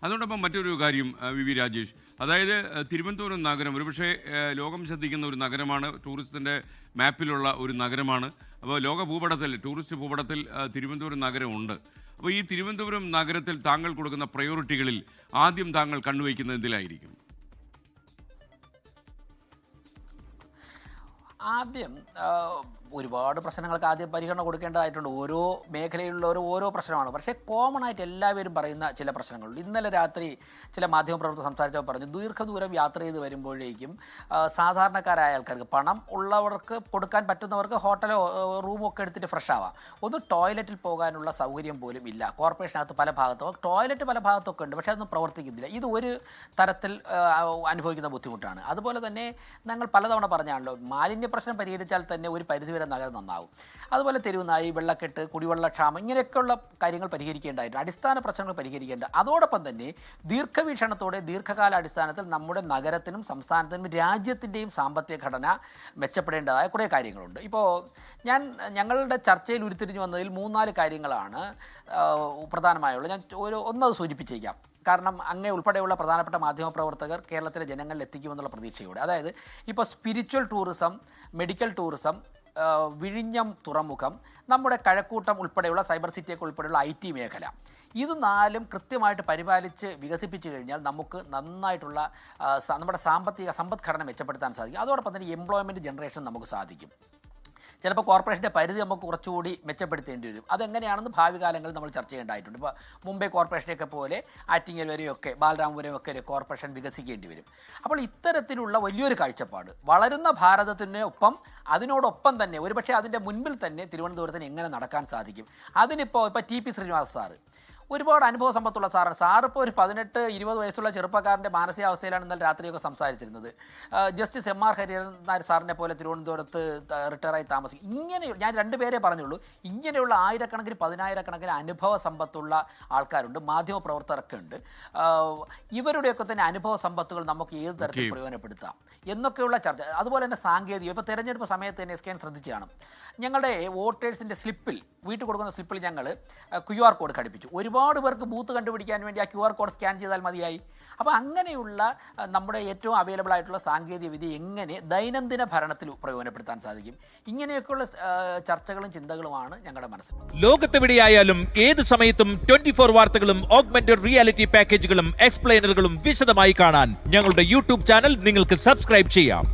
അതോടൊപ്പം മറ്റൊരു കാര്യം വി രാജേഷ്, അതായത് തിരുവനന്തപുരം നഗരം ഒരുപക്ഷെ ലോകം ശ്രദ്ധിക്കുന്ന ഒരു നഗരമാണ്, ടൂറിസത്തിൻ്റെ മാപ്പിലുള്ള ഒരു നഗരമാണ്. അപ്പോൾ ലോക ഭൂപടത്തിൽ, ടൂറിസ്റ്റ് ഭൂപടത്തിൽ തിരുവനന്തപുരം നഗരമുണ്ട്. അപ്പോൾ ഈ തിരുവനന്തപുരം നഗരത്തിൽ താങ്കൾ കൊടുക്കുന്ന പ്രയോറിറ്റികളിൽ ആദ്യം താങ്കൾ കണ്ണുവയ്ക്കുന്നത് എന്തിലായിരിക്കും? ആദ്യം ഒരുപാട് പ്രശ്നങ്ങൾക്ക് ആദ്യം പരിഗണന കൊടുക്കേണ്ടതായിട്ടുണ്ട്. ഓരോ മേഖലയിലുള്ളവർ ഓരോ പ്രശ്നമാണ്. പക്ഷേ കോമൺ ആയിട്ട് എല്ലാവരും പറയുന്ന ചില പ്രശ്നങ്ങളുണ്ട്. ഇന്നലെ രാത്രി ചില മാധ്യമപ്രവർത്തകർ സംസാരിച്ചപ്പോൾ പറഞ്ഞു, ദീർഘദൂരം യാത്ര ചെയ്ത് വരുമ്പോഴേക്കും സാധാരണക്കാരായ ആൾക്കാർക്ക്, പണം ഉള്ളവർക്ക്, കൊടുക്കാൻ പറ്റുന്നവർക്ക് ഹോട്ടലോ റൂമോ ഒക്കെ എടുത്തിട്ട് ഫ്രഷ് ആവാം, ഒന്ന് ടോയ്ലറ്റിൽ പോകാനുള്ള സൗകര്യം പോലും ഇല്ല. കോർപ്പറേഷനകത്ത് പല ഭാഗത്തും ടോയ്ലറ്റ് പല ഭാഗത്തൊക്കെ ഉണ്ട്, പക്ഷേ അതൊന്നും പ്രവർത്തിക്കുന്നില്ല. ഇത് ഒരു തരത്തിൽ അനുഭവിക്കുന്ന ബുദ്ധിമുട്ടാണ്. അതുപോലെ തന്നെ ഞങ്ങൾ പലതവണ പറഞ്ഞാണല്ലോ, മാലിന്യ പ്രശ്നം പരിഹരിച്ചാൽ തന്നെ ഒരു പരിധിവരെ നഗരം നന്നാവും. അതുപോലെ തെരുവുനായി, വെള്ളക്കെട്ട്, കുടിവെള്ളക്ഷാമം, ഇങ്ങനെയൊക്കെയുള്ള കാര്യങ്ങൾ പരിഹരിക്കേണ്ടതായിട്ടുണ്ട്. അടിസ്ഥാന പ്രശ്നങ്ങൾ പരിഹരിക്കേണ്ട. അതോടൊപ്പം തന്നെ ദീർഘവീക്ഷണത്തോടെ ദീർഘകാല അടിസ്ഥാനത്തിൽ നമ്മുടെ നഗരത്തിനും സംസ്ഥാനത്തിനും രാജ്യത്തിൻ്റെയും സാമ്പത്തിക ഘടന മെച്ചപ്പെടേണ്ടതായ കുറേ കാര്യങ്ങളുണ്ട്. ഇപ്പോൾ ഞങ്ങളുടെ ചർച്ചയിൽ ഉരുത്തിരിഞ്ഞു വന്നതിൽ 3-4 കാര്യങ്ങളാണ് പ്രധാനമായുള്ളത്. ഞാൻ ഒന്നത് സൂചിപ്പിച്ചേക്കാം. കാരണം അങ്ങേ ഉൾപ്പെടെയുള്ള പ്രധാനപ്പെട്ട മാധ്യമപ്രവർത്തകർ കേരളത്തിലെ ജനങ്ങളിൽ എത്തിക്കുമെന്നുള്ള പ്രതീക്ഷയോടെ. അതായത് ഇപ്പോൾ സ്പിരിച്വൽ ടൂറിസം, മെഡിക്കൽ ടൂറിസം, വിഴിഞ്ഞം തുറമുഖം, നമ്മുടെ കഴക്കൂട്ടം ഉൾപ്പെടെയുള്ള സൈബർ സിറ്റിയൊക്കെ ഉൾപ്പെടെയുള്ള IT മേഖല, ഇത് 4 കൃത്യമായിട്ട് പരിപാലിച്ച് വികസിപ്പിച്ചു കഴിഞ്ഞാൽ നമുക്ക് നന്നായിട്ടുള്ള നമ്മുടെ സമ്പദ്ഘടന മെച്ചപ്പെടുത്താൻ സാധിക്കും. അതോടൊപ്പം തന്നെ എംപ്ലോയ്മെൻറ്റ് ജനറേഷൻ നമുക്ക് സാധിക്കും. ചിലപ്പോൾ കോർപ്പറേഷൻ്റെ പരിധി നമുക്ക് കുറച്ചുകൂടി മെച്ചപ്പെടുത്തേണ്ടി വരും. അതെങ്ങനെയാണെന്ന് ഭാവി കാലങ്ങളിൽ നമ്മൾ ചർച്ച ചെയ്യേണ്ടതായിട്ടുണ്ട്. ഇപ്പോൾ മുംബൈ കോർപ്പറേഷനെയൊക്കെ പോലെ ആറ്റിങ്ങൽ വരെയൊക്കെ, ബാലരാമപുരം ഒക്കെ കോർപ്പറേഷൻ വികസിക്കേണ്ടി വരും. അപ്പോൾ ഇത്തരത്തിലുള്ള വലിയൊരു കാഴ്ചപ്പാട് വളരുന്ന ഭാരതത്തിന് ഒപ്പം, അതിനോടൊപ്പം തന്നെ ഒരുപക്ഷെ അതിൻ്റെ മുൻപിൽ തന്നെ തിരുവനന്തപുരത്തിന് എങ്ങനെ നടക്കാൻ സാധിക്കും. അതിനിപ്പോൾ TP ശ്രീനിവാസ് സാറ് ഒരുപാട് അനുഭവ സമ്പത്തുള്ള സാറാണ്. സാറിപ്പോൾ ഒരു 18-20 വയസ്സുള്ള ചെറുപ്പക്കാരൻ്റെ മാനസികാവസ്ഥയിലാണ് ഇന്നലെ രാത്രിയൊക്കെ സംസാരിച്ചിരുന്നത്. ജസ്റ്റിസ് MR ഹരിഹരൻ നായർ സാറിനെ പോലെ തിരുവനന്തപുരത്ത് റിട്ടയറായി താമസിക്കും. ഇങ്ങനെ ഞാൻ 2 പേരെ പറഞ്ഞുള്ളൂ. ഇങ്ങനെയുള്ള ആയിരക്കണക്കിന് 10,000-കണക്കിന് അനുഭവ സമ്പത്തുള്ള ആൾക്കാരുണ്ട്, മാധ്യമപ്രവർത്തകരൊക്കെ ഉണ്ട്. ഇവരുടെയൊക്കെ തന്നെ അനുഭവ സമ്പത്തുകൾ നമുക്ക് ഏത് തരത്തിൽ പ്രയോജനപ്പെടുത്താം എന്നൊക്കെയുള്ള ചർച്ച. അതുപോലെ തന്നെ സാങ്കേതികം, ഇപ്പോൾ തെരഞ്ഞെടുപ്പ് സമയത്ത് തന്നെ SKN ശ്രദ്ധിച്ച് കാണും, ഞങ്ങളുടെ വോട്ടേഴ്സിൻ്റെ സ്ലിപ്പിൽ, വീട്ടിൽ കൊടുക്കുന്ന സ്ലിപ്പിൽ ഞങ്ങൾ QR കോഡ് ഘടിപ്പിച്ചു. ഒരുപാട് പേർക്ക് ബൂത്ത് കണ്ടുപിടിക്കാൻ വേണ്ടി ആ QR കോഡ് സ്കാൻ ചെയ്താൽ മതിയായി. അപ്പോൾ അങ്ങനെയുള്ള നമ്മുടെ ഏറ്റവും അവൈലബിൾ ആയിട്ടുള്ള സാങ്കേതിക വിദ്യ എങ്ങനെ ദൈനംദിന ഭരണത്തിൽ പ്രയോജനപ്പെടുത്താൻ സാധിക്കും, ഇങ്ങനെയൊക്കെയുള്ള ചർച്ചകളും ചിന്തകളുമാണ് ഞങ്ങളുടെ മനസ്സിൽ. ലോകത്തെവിടെയായാലും ഏത് സമയത്തും 24 വാർത്തകളും ഓഗ്മെന്റഡ് റിയാലിറ്റി പാക്കേജുകളും എക്സ്പ്ലെയിനറുകളും വിശദമായി കാണാൻ ഞങ്ങളുടെ YouTube ചാനൽ നിങ്ങൾക്ക് സബ്സ്ക്രൈബ് ചെയ്യാം.